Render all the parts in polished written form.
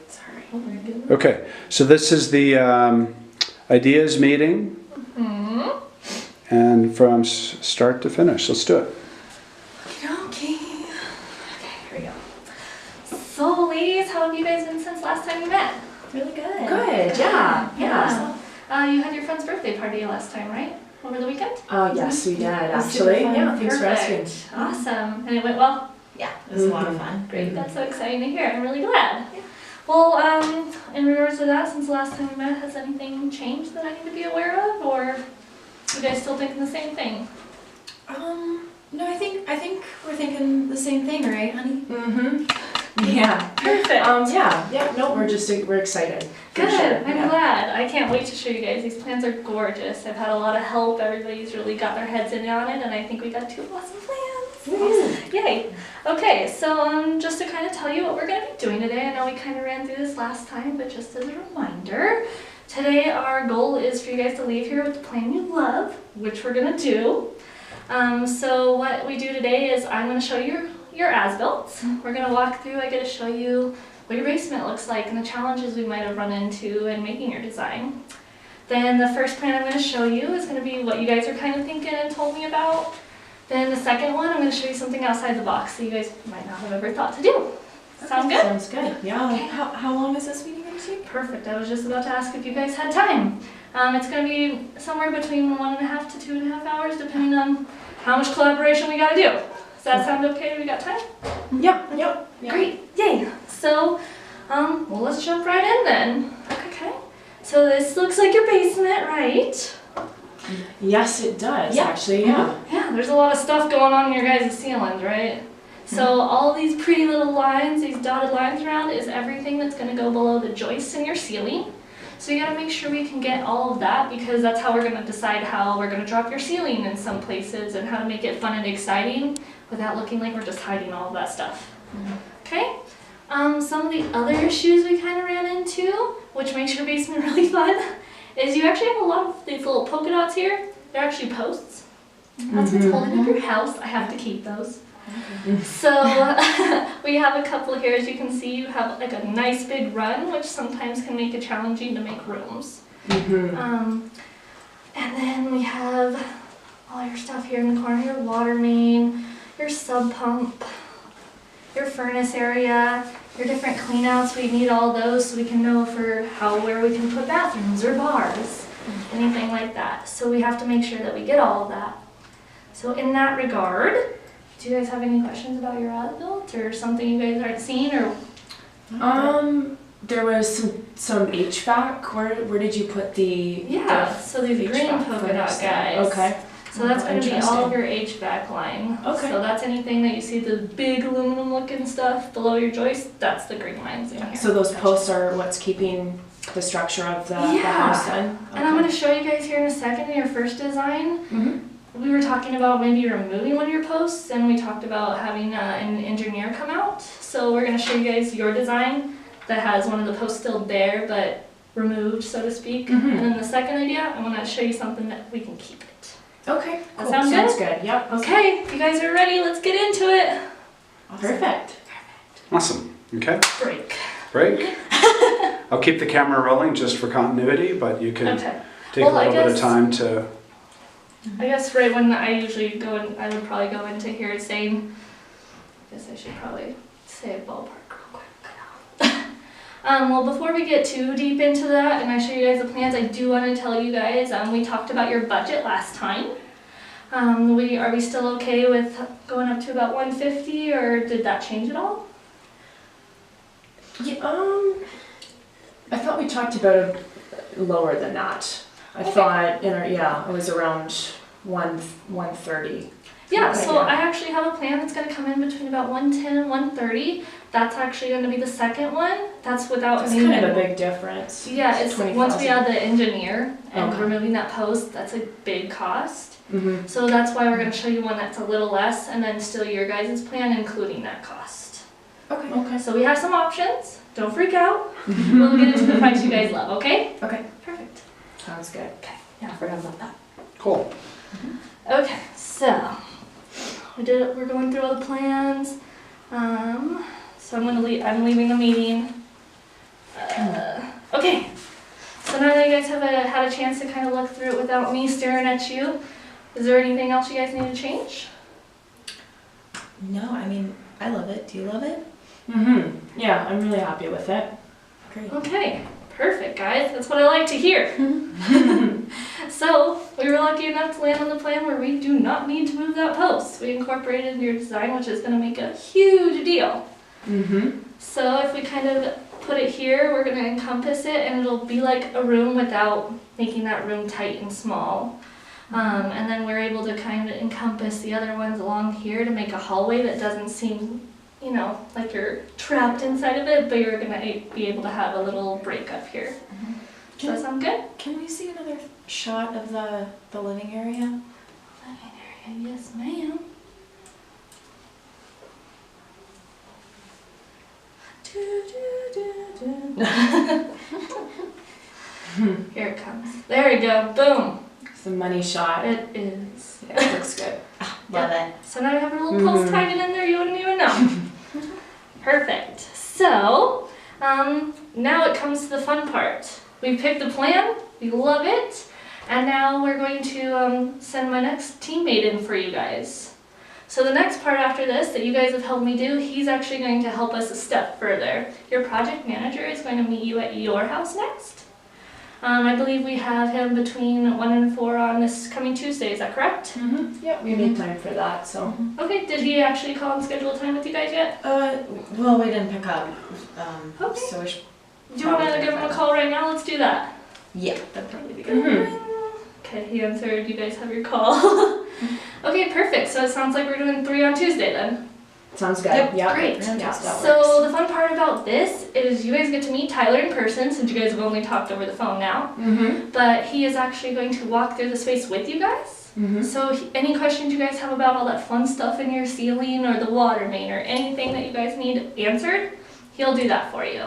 Sorry. Okay, so this is the ideas meeting. And from start to finish, let's do it. Okay, here we go. So ladies, how have you guys been since last time we met? Really good. Good, yeah. You had your friend's birthday party last time, right? Over the weekend? Oh, yes, we did, Was actually. super fun. Yeah, thanks for Perfect. asking. Awesome. And it went well? Yeah, it was a lot of fun. Great, that's so exciting to hear. I'm really glad. Yeah. Well, in regards to that, since the last time we met, has anything changed that I need to be aware of, or you guys still thinking the same thing? No, I think we're thinking the same thing, right, honey? Mm-hmm. Yeah. Perfect. We're excited. Good, Sure. I'm glad. I can't wait to show you guys. These plans are gorgeous. I've had a lot of help. Everybody's really got their heads in on it, and I think we got 2 awesome plans. Awesome. Yay. Okay, so just to kind of tell you what we're going to be doing today, I know we kind of ran through this last time, but just as a reminder, today our goal is for you guys to leave here with the plan you love, which we're going to do. So what we do today is I'm going to show you your as-built. We're going to walk through. I get to show you what your basement looks like and the challenges we might have run into in making your design. Then the first plan I'm going to show you is going to be what you guys are kind of thinking and told me about. Then the second one, I'm going to show you something outside the box that you guys might not have ever thought to do. Sound good? Sounds good, yeah. Okay. How long is this meeting going to take? Perfect. I was just about to ask if you guys had time. It's going to be somewhere between 1.5 to 2.5 hours, depending on how much collaboration we got to do. Does that sound okay? We got time? Yep. Great. Yay. So, well, let's jump right in then. Okay. So this looks like your basement, right? Yes, it does, Yeah. actually, yeah. Yeah, there's a lot of stuff going on in your guys' ceilings, right? So all these pretty little lines, these dotted lines around, is everything that's going to go below the joists in your ceiling. So you got to make sure we can get all of that, because that's how we're going to decide how we're going to drop your ceiling in some places and how to make it fun and exciting without looking like we're just hiding all of that stuff. Okay? Some of the other issues we kind of ran into, which makes your basement really fun, is you actually have a lot of these little polka dots here. They're actually posts. That's what's holding up your house. I have to keep those. So we have a couple here. As you can see, you have like a nice big run, which sometimes can make it challenging to make rooms. And then we have all your stuff here in the corner, your water main, your sub pump, your furnace area, your different cleanouts. We need all those so we can know where we can put bathrooms or bars, anything like that. So we have to make sure that we get all of that. So in that regard, do you guys have any questions about your as-built or something you guys aren't seeing, or? There was some HVAC. Where did you put the? So these green polka dot guys. Okay. So that's going to be all of your HVAC line. Okay. So that's anything that you see, the big aluminum looking stuff below your joist, that's the green lines in here. So those posts are what's keeping the structure of the house then? Okay. And I'm going to show you guys here in a second in your first design. We were talking about maybe removing one of your posts, and we talked about having an engineer come out. So we're going to show you guys your design that has one of the posts still there but removed, so to speak. And then the second idea, I want to show you something that we can keep it. Okay, That cool. sounds Sounds good. Yep. Okay, if you guys are ready, let's get into it. Awesome. Perfect. Awesome. Okay. Break. I'll keep the camera rolling just for continuity, but you can take a little bit of time to. I guess right when I usually go in, I would probably go into here saying, I guess I should probably say a ballpark real quick. Well, before we get too deep into that and I show you guys the plans, I do want to tell you guys, we talked about your budget last time. Are we still okay with going up to about 150, or did that change at all? Yeah, I thought we talked about it lower than that. I thought it was around 130. Yeah, so I actually have a plan that's going to come in between about 110 and 130. That's actually going to be the second one. That's without That's kind of a big difference. Yeah, it's 20,000. once we add the engineer and Okay. removing that post, that's a big cost. So that's why we're going to show you one that's a little less, and then still your guys' plan including that cost. Okay. So we have some options. Don't freak out. We'll get into the price you guys love, okay? Okay. Perfect. Sounds good. Okay, yeah, I forgot about that. Cool. Okay, so we're going through all the plans. So So I'm leaving the meeting. Okay. So now that you guys have had a chance to kind of look through it without me staring at you, is there anything else you guys need to change? No, I mean, I love it. Do you love it? Yeah, I'm really happy with it. Great. Okay, perfect, guys. That's what I like to hear. So, we were lucky enough to land on the plan where we do not need to move that post. We incorporated your design, which is going to make a huge deal. So, if we kind of put it here, we're going to encompass it, and it'll be like a room without making that room tight and small. And then we're able to kind of encompass the other ones along here to make a hallway that doesn't seem, you know, like you're trapped inside of it, but you're going to be able to have a little break up here. Does that sound good? Can we see another shot of the living area? Living area, yes ma'am. Here it comes. There we go. Boom. It's a money shot. It is. Yeah, it looks good. Love it. So now we have a little post hiding in there, you wouldn't even know. Perfect. So, now it comes to the fun part. We picked the plan, we love it, and now we're going to send my next teammate in for you guys. So the next part after this that you guys have helped me do, he's actually going to help us a step further. Your project manager is going to meet you at your house next. I believe we have him between 1 and 4 on this coming Tuesday, is that correct? Yep, we made time for that, so. Okay, did he actually call and schedule time with you guys yet? Well, we didn't pick up. Okay. So we should Do you want to give him a call right now? Let's do that. Yeah. That'd probably be good. Okay, he answered. You guys have your call. Okay, perfect. So it sounds like we're doing 3 on Tuesday then. Sounds good. Yep, Yeah, great. Yeah, that So works. the fun part about this is you guys get to meet Tyler in person, since you guys have only talked over the phone now. But he is actually going to walk through the space with you guys. So any questions you guys have about all that fun stuff in your ceiling or the water main or anything that you guys need answered, he'll do that for you.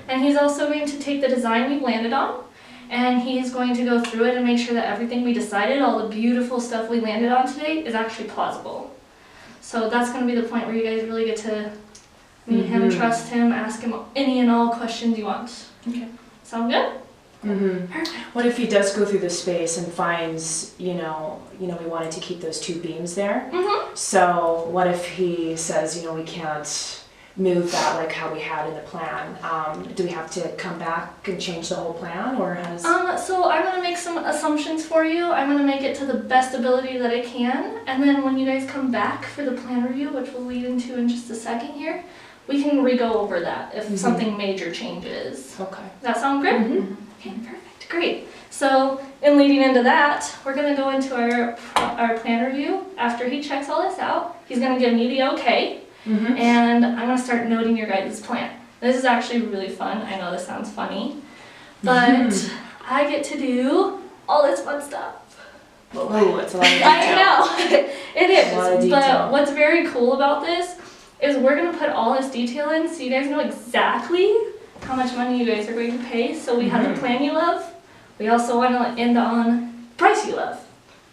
And he's also going to take the design we've landed on, and he's going to go through it and make sure that everything we decided, all the beautiful stuff we landed on today, is actually plausible. So that's going to be the point where you guys really get to meet him, trust him, ask him any and all questions you want. Okay. Sound good? Perfect. What if he does go through the space and finds, you know, we wanted to keep those 2 beams there? So what if he says, we can't move that like how we had in the plan? Do we have to come back and change the whole plan, or has? So I'm going to make some assumptions for you. I'm going to make it to the best ability that I can, and then when you guys come back for the plan review, which we'll lead into in just a second here, we can re-go over that if something major changes. Okay. Does that sound good? Okay, perfect, great. So in leading into that, we're going to go into our plan review. After he checks all this out, he's going to give me the okay. And I'm going to start noting your guys' plan. This is actually really fun. I know this sounds funny, but I get to do all this fun stuff. Oh, it's a lot of detail. I know, it is. A lot of detail. But what's very cool about this is we're going to put all this detail in so you guys know exactly how much money you guys are going to pay. So we have the plan you love. We also want to end on price you love.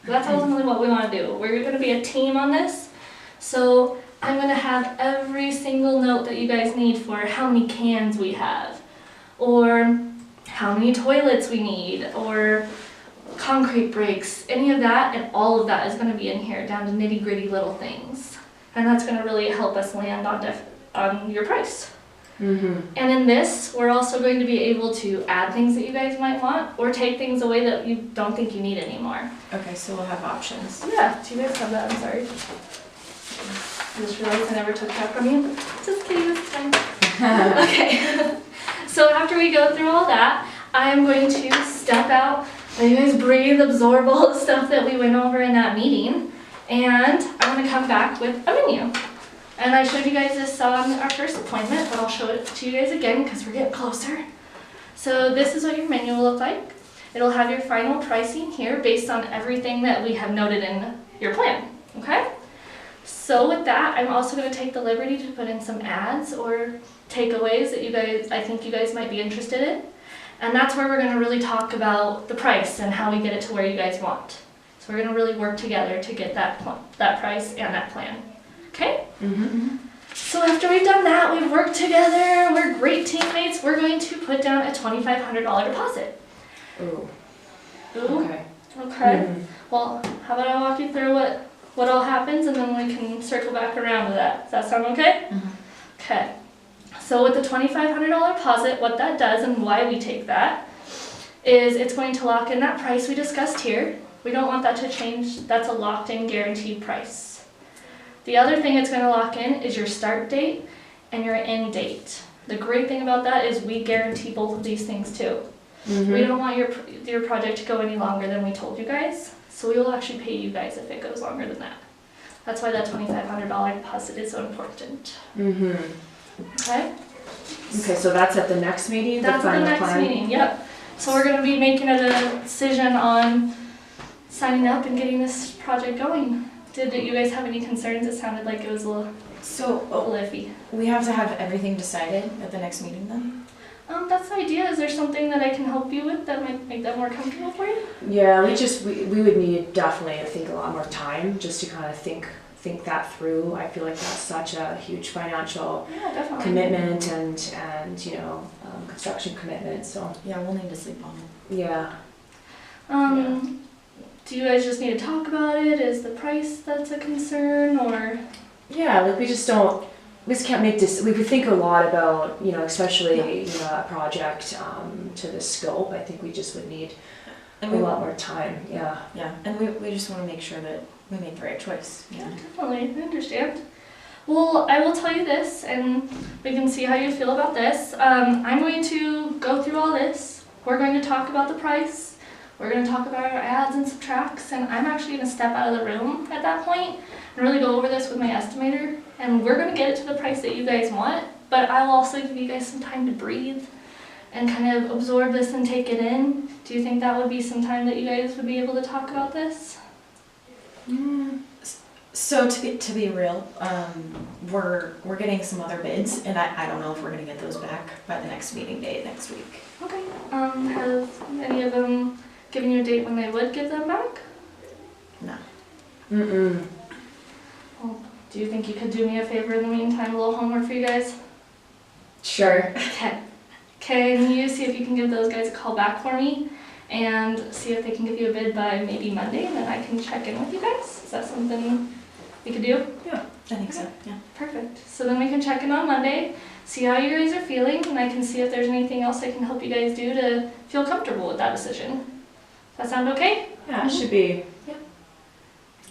So that's ultimately what we want to do. We're going to be a team on this. So I'm going to have every single note that you guys need for how many cans we have, or how many toilets we need, or concrete breaks, any of that, and all of that is going to be in here, down to nitty-gritty little things. And that's going to really help us land on your price. And in this, we're also going to be able to add things that you guys might want, or take things away that you don't think you need anymore. Okay, so we'll have options. Yeah, do you guys have that? I'm sorry. I just realized I never took that from you. Just kidding this time. Okay. So after we go through all that, I am going to step out, let you guys breathe, absorb all the stuff that we went over in that meeting, and I'm going to come back with a menu. And I showed you guys this on our first appointment, but I'll show it to you guys again because we're getting closer. So this is what your menu will look like. It'll have your final pricing here based on everything that we have noted in your plan, okay? So with that, I'm also going to take the liberty to put in some ads or takeaways that I think you guys might be interested in. And that's where we're going to really talk about the price and how we get it to where you guys want. So we're going to really work together to get that price and that plan. Okay? So after we've done that, we've worked together, we're great teammates, we're going to put down a $2,500 deposit. Ooh. Ooh. Okay. Okay. Well, how about I walk you through what all happens, and then we can circle back around to that. Does that sound okay? Okay. So with the $2,500 deposit, what that does and why we take that is it's going to lock in that price we discussed here. We don't want that to change. That's a locked in guaranteed price. The other thing it's going to lock in is your start date and your end date. The great thing about that is we guarantee both of these things too. We don't want your project to go any longer than we told you guys, so we will actually pay you guys if it goes longer than that. That's why that $2,500 deposit is so important. Okay? Okay, so that's at the next meeting? That's the next meeting, yep. So we're going to be making a decision on signing up and getting this project going. Did you guys have any concerns? It sounded like it was a little iffy. We have to have everything decided at the next meeting then? That's the idea. Is there something that I can help you with that might make that more comfortable for you? Yeah, we would need definitely, I think, a lot more time just to kind of think that through. I feel like that's such a huge financial commitment and you know, construction commitment. So yeah, we'll need to sleep on it. Yeah. Do you guys just need to talk about it? Is the price that's a concern, or? Yeah, like we just can't make this. We would think a lot about, you know, especially you know, a project to the scope. I think we just would need a lot more time. Yeah. Yeah, and we just want to make sure that we make the right choice. Yeah, definitely. I understand. Well, I will tell you this, and we can see how you feel about this. I'm going to go through all this. We're going to talk about the price. We're going to talk about our adds and subtracts, and I'm actually going to step out of the room at that point and really go over this with my estimator. And we're going to get it to the price that you guys want, but I'll also give you guys some time to breathe and kind of absorb this and take it in. Do you think that would be some time that you guys would be able to talk about this? So to be real, we're getting some other bids, and I don't know if we're going to get those back by the next meeting date next week. Okay. Have any of them given you a date when they would give them back? No. Well, do you think you could do me a favor in the meantime, a little homework for you guys? Sure. Okay. Can you see if you can give those guys a call back for me and see if they can give you a bid by maybe Monday, and then I can check in with you guys? Is that something we could do? Yeah, I think so. Yeah. Perfect. So then we can check in on Monday, see how you guys are feeling, and I can see if there's anything else I can help you guys do to feel comfortable with that decision. Does that sound okay? Yeah, it should be. Yeah.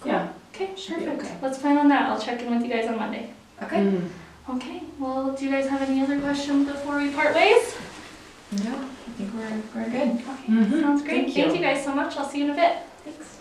Cool. Yeah. Okay, perfect. Okay. Let's plan on that. I'll check in with you guys on Monday. Okay. Okay, well, do you guys have any other questions before we part ways? No, I think we're good. Okay, sounds great. Thank you. Thank you guys so much. I'll see you in a bit. Thanks.